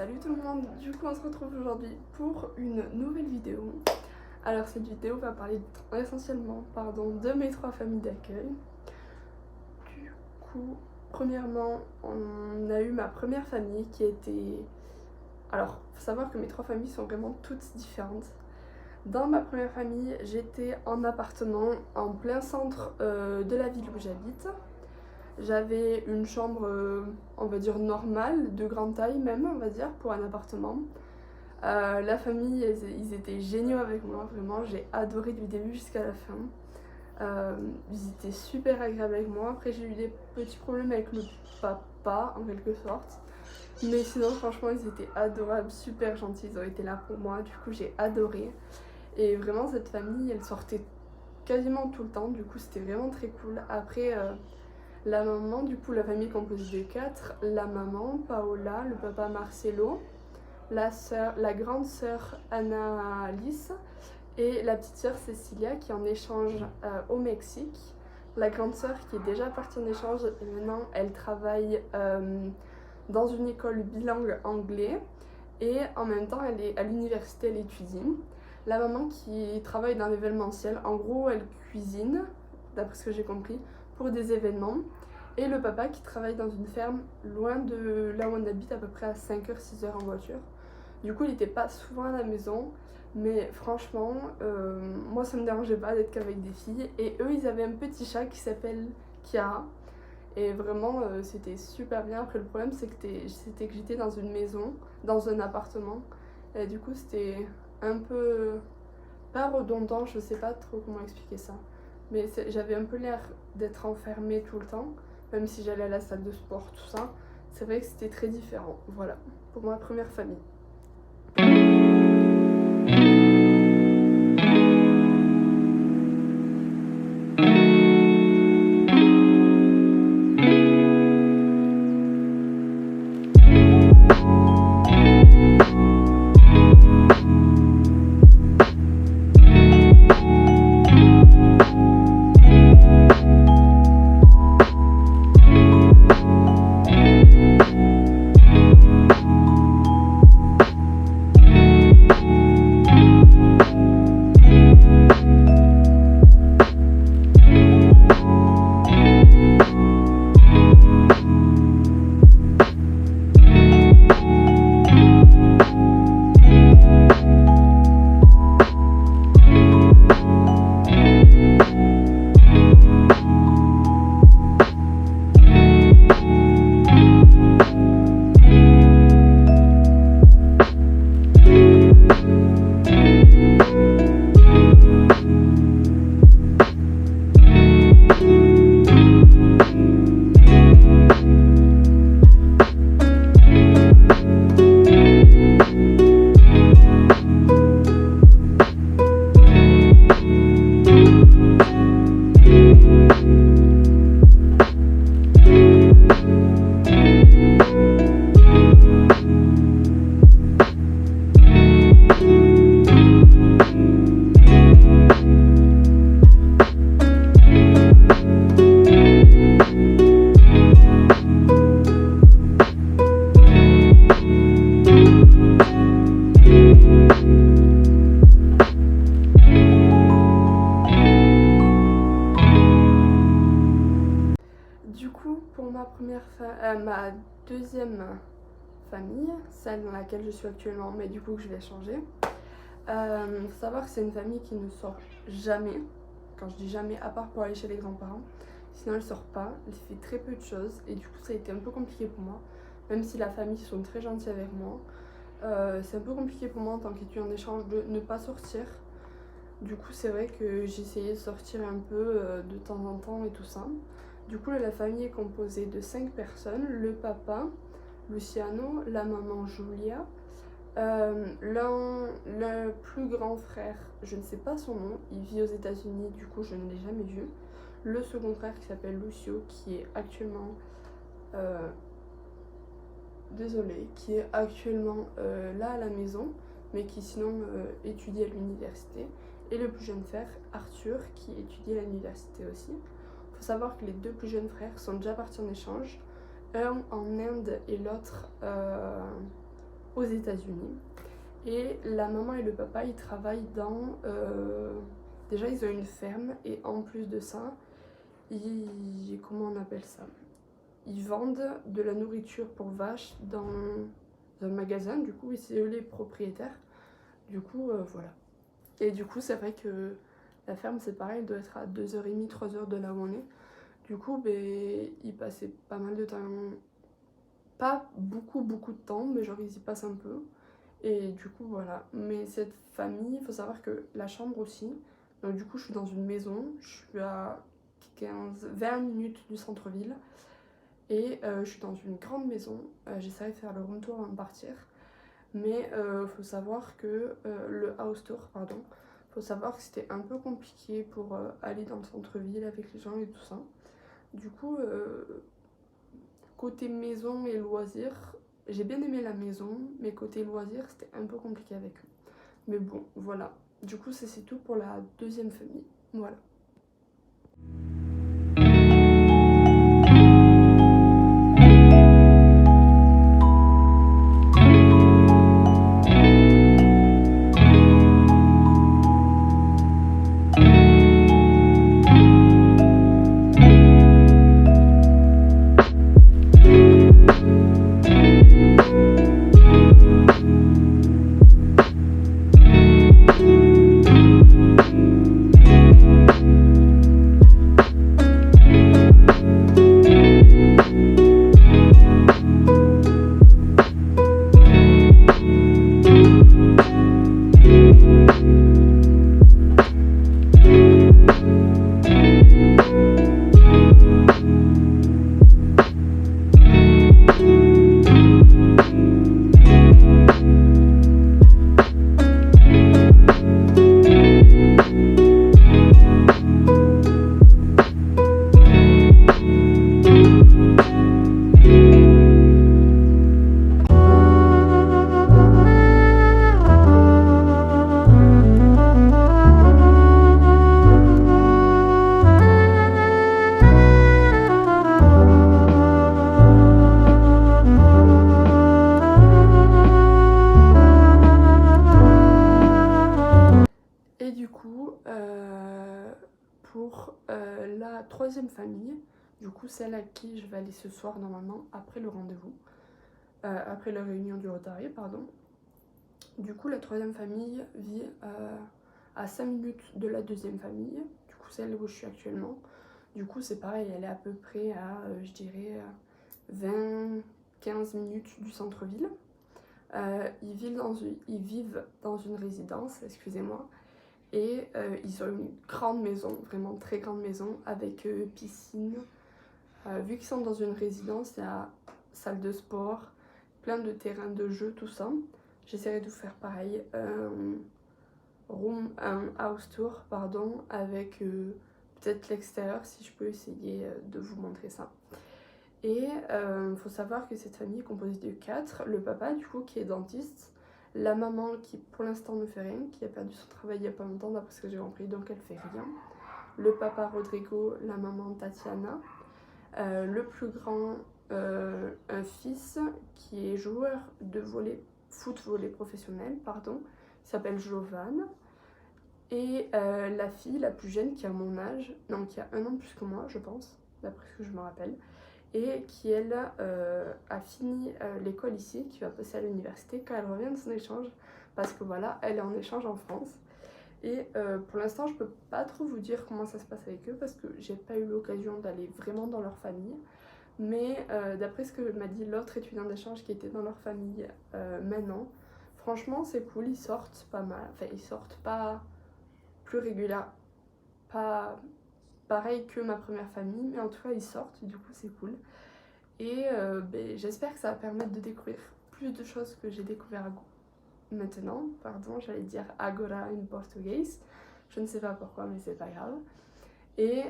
Salut tout le monde, du coup on se retrouve aujourd'hui pour une nouvelle vidéo. Alors cette vidéo va parler essentiellement de mes 3 familles d'accueil. Du coup, premièrement, on a eu ma première famille qui était... Alors, faut savoir que mes 3 familles sont vraiment toutes différentes. Dans ma première famille, j'étais en appartement en plein centre de la ville où j'habite. J'avais une chambre, on va dire normale, de grande taille même, on va dire, pour un appartement. La famille, ils étaient géniaux avec moi, vraiment, j'ai adoré du début jusqu'à la fin. Ils étaient super agréables avec moi. Après, j'ai eu des petits problèmes avec le papa, en quelque sorte. Mais sinon, franchement, ils étaient adorables, super gentils, ils ont été là pour moi, du coup, j'ai adoré. Et vraiment, cette famille, elle sortait quasiment tout le temps, du coup, c'était vraiment très cool. Après, la maman, du coup, la famille est composée de 4. La maman, Paola, le papa Marcelo, la grande sœur Anna-Alice et la petite sœur Cecilia qui est en échange au Mexique. La grande sœur qui est déjà partie en échange et maintenant elle travaille dans une école bilingue anglais et en même temps elle est à l'université, elle étudie. La maman qui travaille dans l'événementiel, en gros elle cuisine, d'après ce que j'ai compris, pour des événements. Et le papa qui travaille dans une ferme loin de là où on habite, à peu près à 5h-6h en voiture. Du coup, il n'était pas souvent à la maison, mais franchement, moi ça me dérangeait pas d'être qu'avec des filles. Et eux, ils avaient un petit chat qui s'appelle Kiara. Et vraiment, c'était super bien. Après, le problème, c'était que j'étais dans une maison, dans un appartement. Et du coup, c'était un peu pas redondant, je sais pas trop comment expliquer ça. Mais j'avais un peu l'air d'être enfermée tout le temps, même si j'allais à la salle de sport, tout ça. C'est vrai que c'était très différent. Voilà, pour ma première famille. Du coup, pour ma deuxième famille, celle dans laquelle je suis actuellement, mais du coup que je vais changer, faut savoir que c'est une famille qui ne sort jamais. Quand je dis jamais, à part pour aller chez les grands-parents, sinon elle sort pas, elle fait très peu de choses et du coup ça a été un peu compliqué pour moi, même si la famille sont très gentils avec moi. C'est un peu compliqué pour moi en tant qu'étudiant en échange de ne pas sortir. Du coup c'est vrai que j'essayais de sortir un peu de temps en temps et tout ça. Du coup la famille est composée de 5 personnes, le papa, Luciano, la maman Julia, le plus grand frère, je ne sais pas son nom, il vit aux États-Unis, du coup je ne l'ai jamais vu. Le second frère qui s'appelle Lucio, qui est actuellement là à la maison, mais qui sinon étudie à l'université. Et le plus jeune frère, Arthur, qui étudie à l'université aussi. Il faut savoir que les 2 plus jeunes frères sont déjà partis en échange, un en Inde et l'autre États-Unis. Et la maman et le papa, ils travaillent dans... déjà, ils ont une ferme et en plus de ça, comment on appelle ça? Ils vendent de la nourriture pour vaches dans un magasin, du coup, et c'est eux les propriétaires. Du coup, voilà. Et du coup, c'est vrai que la ferme, c'est pareil, elle doit être à 2h30, 3h de là où on est. Du coup, ils passaient pas mal de temps, pas beaucoup de temps, mais genre ils y passent un peu. Et du coup, voilà. Mais cette famille, il faut savoir que la chambre aussi, donc du coup, je suis dans une maison, je suis à 20 minutes du centre-ville. Et je suis dans une grande maison, j'essaierai de faire le room tour avant de partir. Mais faut savoir que le house tour, pardon, faut savoir que c'était un peu compliqué pour aller dans le centre-ville avec les gens et tout ça. Du coup, côté maison et loisirs, j'ai bien aimé la maison, mais côté loisirs, c'était un peu compliqué avec eux. Mais bon, voilà. Du coup, ça c'est tout pour la deuxième famille. Voilà. Et du coup, pour la troisième famille, du coup celle à qui je vais aller ce soir normalement après le rendez-vous, après la réunion du Rotary, pardon. Du coup, la troisième famille vit à 5 minutes de la deuxième famille, du coup celle où je suis actuellement. Du coup, c'est pareil, elle est à peu près à, je dirais, 20-15 minutes du centre-ville. Ils vivent dans une résidence, excusez-moi. Et ils ont une grande maison, vraiment très grande maison, avec piscine. Vu qu'ils sont dans une résidence, il y a salle de sport, plein de terrains de jeu, tout ça. J'essaierai de vous faire pareil, un house tour, pardon, avec peut-être l'extérieur, si je peux essayer de vous montrer ça. Et il faut savoir que cette famille est composée de 4. Le papa, du coup, qui est dentiste. La maman, qui pour l'instant ne fait rien, qui a perdu son travail il n'y a pas longtemps, d'après ce que j'ai compris, donc elle fait rien. Le papa Rodrigo, la maman Tatiana. Le plus grand, un fils qui est joueur de foot-volley professionnel, pardon, il s'appelle Jovan. Et la fille, la plus jeune, qui a mon âge, non, qui a 1 an de plus que moi, je pense, d'après ce que je me rappelle, et qui, elle, a fini l'école ici, qui va passer à l'université quand elle revient de son échange, parce que voilà, elle est en échange en France. Et pour l'instant, je peux pas trop vous dire comment ça se passe avec eux, parce que j'ai pas eu l'occasion d'aller vraiment dans leur famille. Mais d'après ce que m'a dit l'autre étudiant d'échange qui était dans leur famille maintenant, franchement, c'est cool, ils sortent pas mal, enfin, ils sortent pas plus régulièrement, pas pareil que ma première famille, mais en tout cas, ils sortent, du coup, c'est cool. Et j'espère que ça va permettre de découvrir plus de choses que j'ai découvert maintenant. Pardon, j'allais dire agora en portugais. Je ne sais pas pourquoi, mais c'est pas grave. Et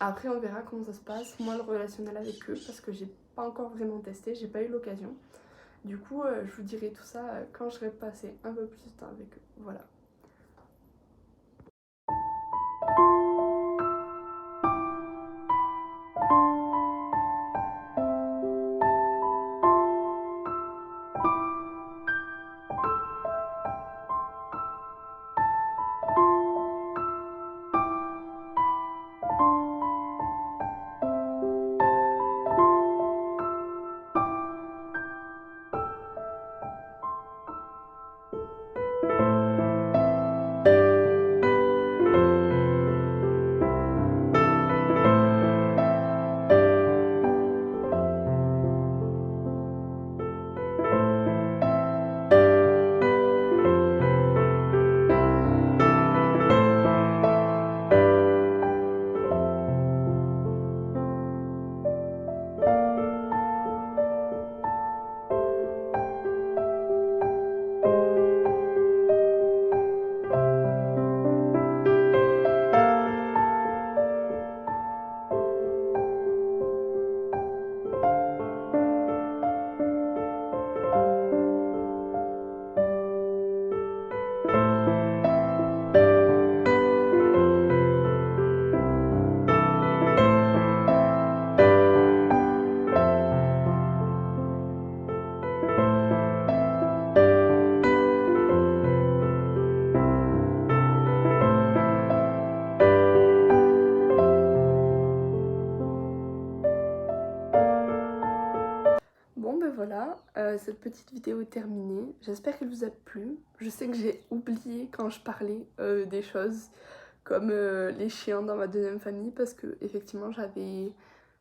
après, on verra comment ça se passe. Moi, le relationnel avec eux, parce que j'ai pas encore vraiment testé, j'ai pas eu l'occasion. Du coup, je vous dirai tout ça quand je serai passé un peu plus de temps avec eux. Voilà. cette petite vidéo est terminée. J'espère qu'elle vous a plu. Je sais que j'ai oublié quand je parlais des choses comme les chiens dans ma deuxième famille parce que effectivement j'avais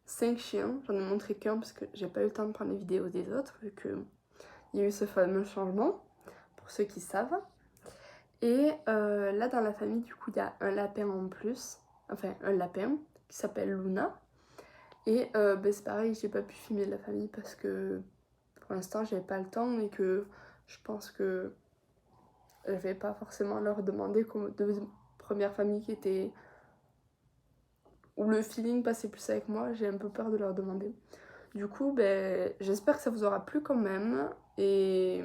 5 chiens. J'en ai montré qu'un parce que j'ai pas eu le temps de prendre les vidéos des autres vu qu'il y a eu ce fameux changement pour ceux qui savent. Et là dans la famille du coup il y a un lapin en plus, enfin un lapin qui s'appelle Luna. Et c'est pareil, j'ai pas pu filmer la famille parce que pour l'instant j'avais pas le temps et que je pense que je vais pas forcément leur demander comme de première famille qui était où le feeling passait plus avec moi, j'ai un peu peur de leur demander. Du coup j'espère que ça vous aura plu quand même et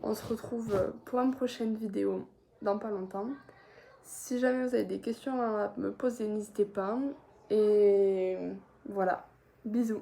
on se retrouve pour une prochaine vidéo dans pas longtemps. Si jamais vous avez des questions à me poser, n'hésitez pas et voilà, bisous.